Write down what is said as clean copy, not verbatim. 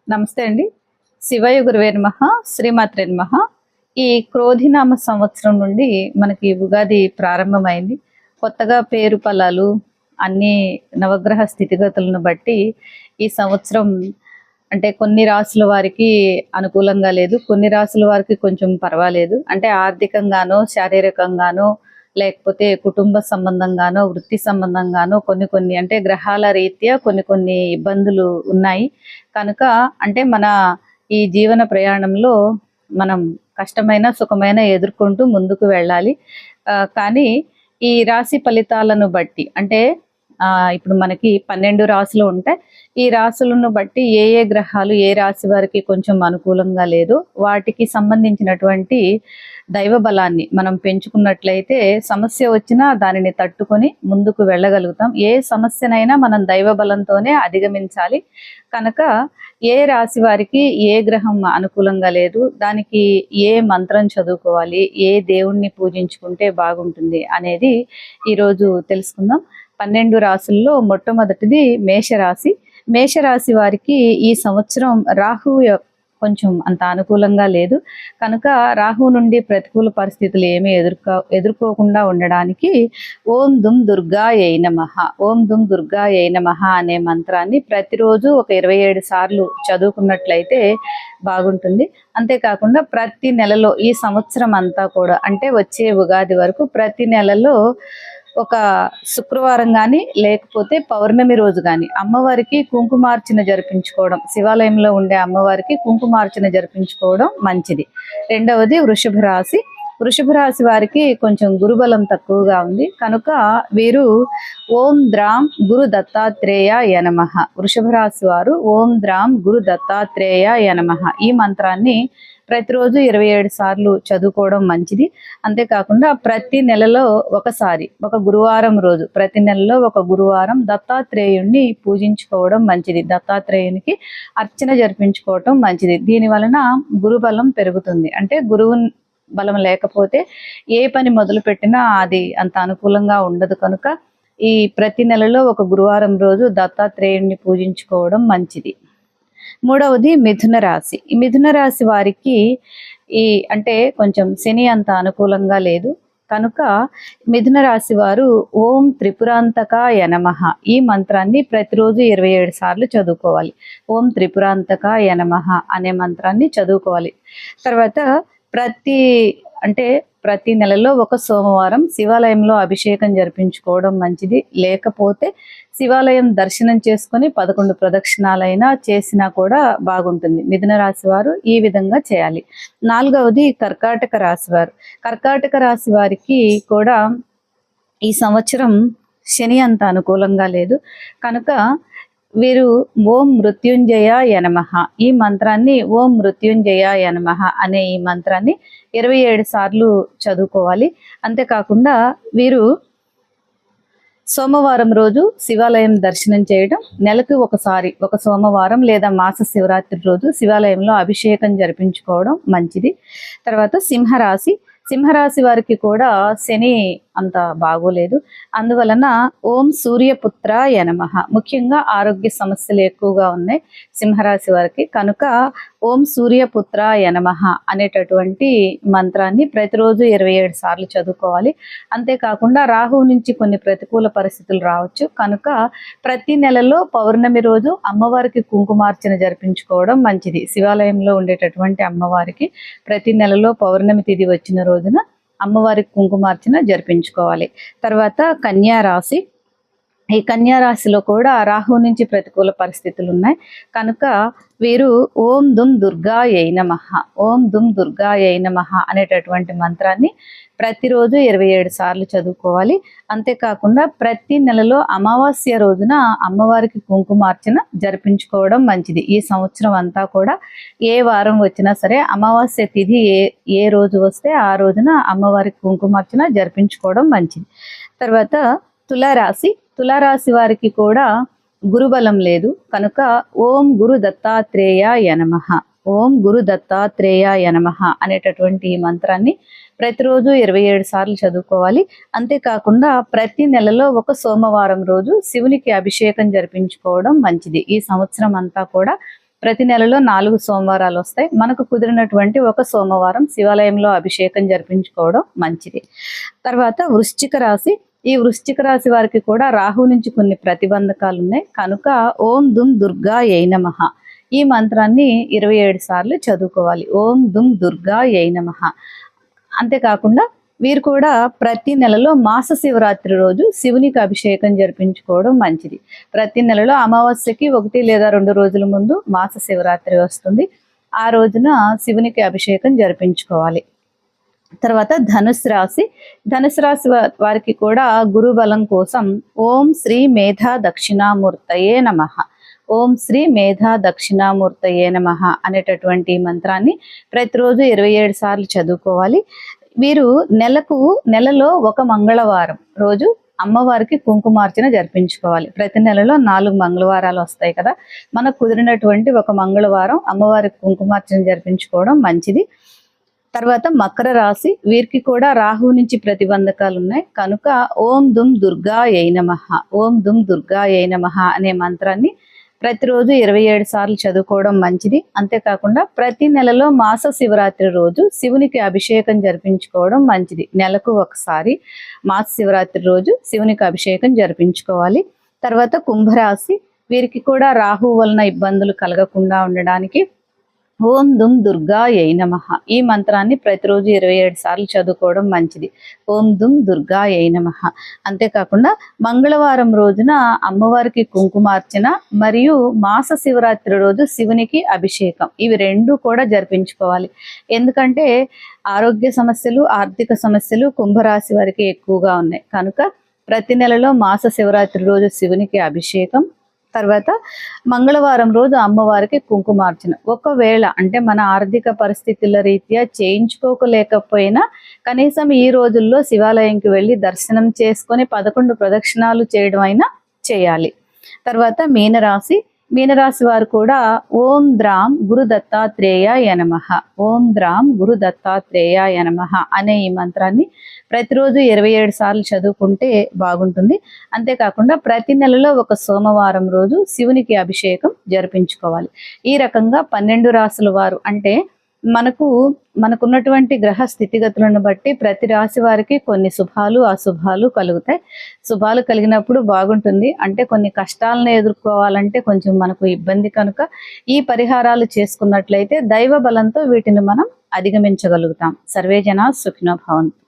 నమస్తే అండి. శివయ గురువే నమః. శ్రీమాత్రే నమః. ఈ క్రోధినామ సంవత్సరం నుండి మనకి ఉగాది ప్రారంభమైంది. కొత్తగా పేరు ఫలాలు అన్ని నవగ్రహ స్థితిగతులను బట్టి ఈ సంవత్సరం అంటే కొన్ని రాసుల వారికి అనుకూలంగా లేదు, కొన్ని రాసుల వారికి కొంచెం పర్వాలేదు. అంటే ఆర్థికంగానో, శారీరకంగానో, లేకపోతే కుటుంబ సంబంధంగానో, వృత్తి సంబంధంగానో కొన్ని కొన్ని అంటే గ్రహాల రీత్యా కొన్ని కొన్ని ఇబ్బందులు ఉన్నాయి. కనుక అంటే మన ఈ జీవన ప్రయాణంలో మనం కష్టమైన సుఖమైన ఎదుర్కొంటూ ముందుకు వెళ్ళాలి. కానీ ఈ రాశి ఫలితాలను బట్టి అంటే ఇప్పుడు మనకి 12 రాశులు ఉంటాయి. ఈ రాశులను బట్టి ఏ ఏ గ్రహాలు ఏ రాశి వారికి కొంచెం అనుకూలంగా లేదు, వాటికి సంబంధించినటువంటి దైవ బలాన్ని మనం పెంచుకున్నట్లయితే సమస్య వచ్చినా దానిని తట్టుకొని ముందుకు వెళ్ళగలుగుతాం. ఏ సమస్యనైనా మనం దైవ బలంతోనే అధిగమించాలి. కనుక ఏ రాశి వారికి ఏ గ్రహం అనుకూలంగా లేదు, దానికి ఏ మంత్రం చదువుకోవాలి, ఏ దేవుణ్ణి పూజించుకుంటే బాగుంటుంది అనేది ఈరోజు తెలుసుకుందాం. 12 రాశుల్లో మొట్టమొదటిది మేషరాశి. మేషరాశి వారికి ఈ సంవత్సరం రాహువు కొంచెం అంత అనుకూలంగా లేదు. కనుక రాహు నుండి ప్రతికూల పరిస్థితులు ఏమీ ఎదుర్కోకుండా ఉండడానికి ఓం దుమ్ దుర్గాయై నమః, ఓం దుమ్ దుర్గాయై నమః అనే మంత్రాన్ని ప్రతిరోజు ఒక 27 సార్లు చదువుకున్నట్లయితే బాగుంటుంది. అంతేకాకుండా ప్రతి నెలలో ఈ సంవత్సరం అంతా కూడా అంటే వచ్చే ఉగాది వరకు ప్రతి నెలలో ఒక శుక్రవారం కానీ లేకపోతే పౌర్ణమి రోజు కానీ అమ్మవారికి కుంకుమార్చన జరిపించుకోవడం, శివాలయంలో ఉండే అమ్మవారికి కుంకుమార్చన జరిపించుకోవడం మంచిది. రెండవది వృషభ రాశి. వృషభ రాశి వారికి కొంచెం గురుబలం తక్కువగా ఉంది. కనుక వీరు ఓం ద్రాం గురు దత్తాత్రేయ నమః, వృషభ రాశి వారు ఓం ద్రాం గురు దత్తాత్రేయ నమః ఈ మంత్రాన్ని ప్రతిరోజు 27 సార్లు చదువుకోవడం మంచిది. అంతేకాకుండా ప్రతి నెలలో ఒకసారి ఒక గురువారం రోజు, ప్రతి నెలలో ఒక గురువారం దత్తాత్రేయుణ్ణి పూజించుకోవడం మంచిది. దత్తాత్రేయునికి అర్చన జరిపించుకోవటం మంచిది. దీని వలన గురుబలం పెరుగుతుంది. అంటే గురువు బలం లేకపోతే ఏ పని మొదలు పెట్టినా అది అంత అనుకూలంగా ఉండదు. కనుక ఈ ప్రతి నెలలో ఒక గురువారం రోజు దత్తాత్రేయుణ్ణి పూజించుకోవడం మంచిది. మూడవది మిథున రాశి. ఈ మిథున రాశి వారికి అంటే కొంచెం శని అంత అనుకూలంగా లేదు. కనుక మిథున రాశి వారు ఓం త్రిపురాంతకాయ నమః ఈ మంత్రాన్ని ప్రతిరోజు 27 సార్లు చదువుకోవాలి. ఓం త్రిపురాంతకాయ నమః అనే మంత్రాన్ని చదువుకోవాలి. తర్వాత ప్రతి నెలలో ఒక సోమవారం శివాలయంలో అభిషేకం జరిపించుకోవడం మంచిది. లేకపోతే శివాలయం దర్శనం చేసుకొని 11 ప్రదక్షిణాలైనా చేసినా కూడా బాగుంటుంది. మిథున రాశి వారు ఈ విధంగా చేయాలి. నాలుగవది కర్కాటక రాశి వారు. కర్కాటక రాశి వారికి కూడా ఈ సంవత్సరం శని అంత అనుకూలంగా లేదు. కనుక వీరు ఓం మృత్యుంజయాయ నమః ఈ మంత్రాన్ని ఓం మృత్యుంజయాయ నమః అనే ఈ మంత్రాన్ని 27 సార్లు చదువుకోవాలి. అంతేకాకుండా వీరు సోమవారం రోజు శివాలయం దర్శనం చేయడం, నెలకు ఒకసారి ఒక సోమవారం లేదా మాస శివరాత్రి రోజు శివాలయంలో అభిషేకం జరిపించుకోవడం మంచిది. తర్వాత సింహరాశి. సింహరాశి వారికి కూడా శని అంత బాగోలేదు. అందువలన ఓం సూర్యపుత్రాయ నమః, ముఖ్యంగా ఆరోగ్య సమస్యలు ఎక్కువగా ఉన్నాయి సింహరాశి వారికి. కనుక ఓం సూర్యపుత్రాయ నమః అనేటటువంటి మంత్రాన్ని ప్రతిరోజు 27 సార్లు చదువుకోవాలి. అంతేకాకుండా రాహువు నుంచి కొన్ని ప్రతికూల పరిస్థితులు రావచ్చు. కనుక ప్రతి నెలలో పౌర్ణమి రోజు అమ్మవారికి కుంకుమార్చన జరిపించుకోవడం మంచిది. శివాలయంలో ఉండేటటువంటి అమ్మవారికి ప్రతి నెలలో పౌర్ణమి తిథి వచ్చిన రోజున అమ్మవారికి కుంకుమార్చన జరిపించుకోవాలి. తర్వాత కన్యా రాశి. ఈ కన్యా రాశిలో కూడా రాహు నుంచి ప్రతికూల పరిస్థితులు ఉన్నాయి. కనుక వీరు ఓం దుమ్ దుర్గాయై నమః, ఓం దుమ్ దుర్గాయై నమః అనేటటువంటి మంత్రాన్ని ప్రతిరోజు 27 సార్లు చదువుకోవాలి. అంతేకాకుండా ప్రతి నెలలో అమావాస్య రోజున అమ్మవారికి కుంకుమార్చన జరిపించుకోవడం మంచిది. ఈ సంవత్సరం అంతా కూడా ఏ వారం వచ్చినా సరే అమావాస్య తిథి ఏ రోజు వస్తే ఆ రోజున అమ్మవారికి కుంకుమార్చన జరిపించుకోవడం మంచిది. తర్వాత తులారాశి. తులారాశి వారికి కూడా గురుబలం లేదు. కనుక ఓం గురు దత్తాత్రేయాయ నమః, ఓం గురు దత్తాత్రేయాయ నమః అనేటటువంటి ఈ మంత్రాన్ని ప్రతిరోజు 27 సార్లు చదువుకోవాలి. అంతేకాకుండా ప్రతి నెలలో ఒక సోమవారం రోజు శివునికి అభిషేకం జరిపించుకోవడం మంచిది. ఈ సంవత్సరం అంతా కూడా ప్రతి నెలలో 4 సోమవారాలు వస్తాయి. మనకు కుదిరినటువంటి ఒక సోమవారం శివాలయంలో అభిషేకం జరిపించుకోవడం మంచిది. తర్వాత వృశ్చిక రాశి. ఈ వృశ్చిక రాశి వారికి కూడా రాహు నుంచి కొన్ని ప్రతిబంధకాలు ఉన్నాయి కనుక ఓం దుమ్ దుర్గాయై నమః ఈ మంత్రాన్ని 27 సార్లు చదువుకోవాలి. ఓం దుమ్ దుర్గాయై నమః. అంతేకాకుండా వీరు కూడా ప్రతి నెలలో మాస శివరాత్రి రోజు శివునికి అభిషేకం జరిపించుకోవడం మంచిది. ప్రతి నెలలో అమావాస్యకి 1 లేదా 2 రోజుల ముందు మాస శివరాత్రి వస్తుంది. ఆ రోజున శివునికి అభిషేకం జరిపించుకోవాలి. తర్వాత ధనుసు రాశి. ధనుసు రాశి వారికి కూడా గురు బలం కోసం ఓం శ్రీ మేధా దక్షిణామూర్తయే నమః ఓం శ్రీ మేధా దక్షిణామూర్తయే నమః అనేటటువంటి మంత్రాన్ని ప్రతిరోజు 27 సార్లు చదువుకోవాలి. వీరు నెలలో ఒక మంగళవారం రోజు అమ్మవారికి కుంకుమార్చన జరిపించుకోవాలి. ప్రతి నెలలో 4 మంగళవారాలు వస్తాయి కదా, మనకు కుదిరినటువంటి ఒక మంగళవారం అమ్మవారికి కుంకుమార్చన జరిపించుకోవడం మంచిది. తర్వాత మకర రాశి. వీరికి కూడా రాహు నుంచి ప్రతిబంధకాలు ఉన్నాయి కనుక ఓం దుమ్ దుర్గాయై నమః ఓం దుమ్ దుర్గాయై నమః అనే మంత్రాన్ని ప్రతిరోజు 27 సార్లు చదువుకోవడం మంచిది. అంతేకాకుండా ప్రతి నెలలో మాస శివరాత్రి రోజు శివునికి అభిషేకం జరిపించుకోవడం మంచిది. నెలకు ఒకసారి మాస శివరాత్రి రోజు శివునికి అభిషేకం జరిపించుకోవాలి. తర్వాత కుంభరాశి. వీరికి కూడా రాహు వలన ఇబ్బందులు కలగకుండా ఉండడానికి ఓం దుమ్ దుర్గాయై నమః ఈ మంత్రాన్ని ప్రతిరోజు 27 సార్లు చదువుకోవడం మంచిది. ఓం దుమ్ దుర్గాయై నమః. అంతేకాకుండా మంగళవారం రోజున అమ్మవారికి కుంకుమార్చన మరియు మాస శివరాత్రి రోజు శివునికి అభిషేకం ఇవి 2 కూడా జరిపించుకోవాలి. ఎందుకంటే ఆరోగ్య సమస్యలు, ఆర్థిక సమస్యలు కుంభరాశి వారికి ఎక్కువగా ఉన్నాయి కనుక ప్రతి నెలలో మాస శివరాత్రి రోజు శివునికి అభిషేకం, తర్వాత మంగళవారం రోజు అమ్మవారికి కుంకుమార్చన. ఒకవేళ అంటే మన ఆర్థిక పరిస్థితుల రీత్యా చేయించుకోలేకపోయినా కనీసం ఈ రోజుల్లో శివాలయంకి వెళ్ళి దర్శనం చేసుకొని 11 ప్రదక్షిణాలు చేయడం అయినా చేయాలి. తర్వాత మీనరాశి. మీనరాశి వారు కూడా ఓం ద్రాం గురు దత్తాత్రేయాయ నమః ఓం ద్రాం గురు దత్తాత్రేయాయ నమః అనే ఈ మంత్రాన్ని ప్రతిరోజు 27 సార్లు చదువుకుంటే బాగుంటుంది. అంతేకాకుండా ప్రతి నెలలో ఒక సోమవారం రోజు శివునికి అభిషేకం జరిపించుకోవాలి. ఈ రకంగా 12 రాశుల వారు అంటే మనకున్నటువంటి గ్రహ స్థితిగతులను బట్టి ప్రతి రాశి వారికి కొన్ని శుభాలు అశుభాలు కలుగుతాయి. శుభాలు కలిగినప్పుడు బాగుంటుంది, అంటే కొన్ని కష్టాలను ఎదుర్కోవాలంటే కొంచెం మనకు ఇబ్బంది కనుక ఈ పరిహారాలు చేసుకున్నట్లయితే దైవ బలంతో వీటిని మనం అధిగమించగలుగుతాం. సర్వే జనా సుఖినో భవంతు.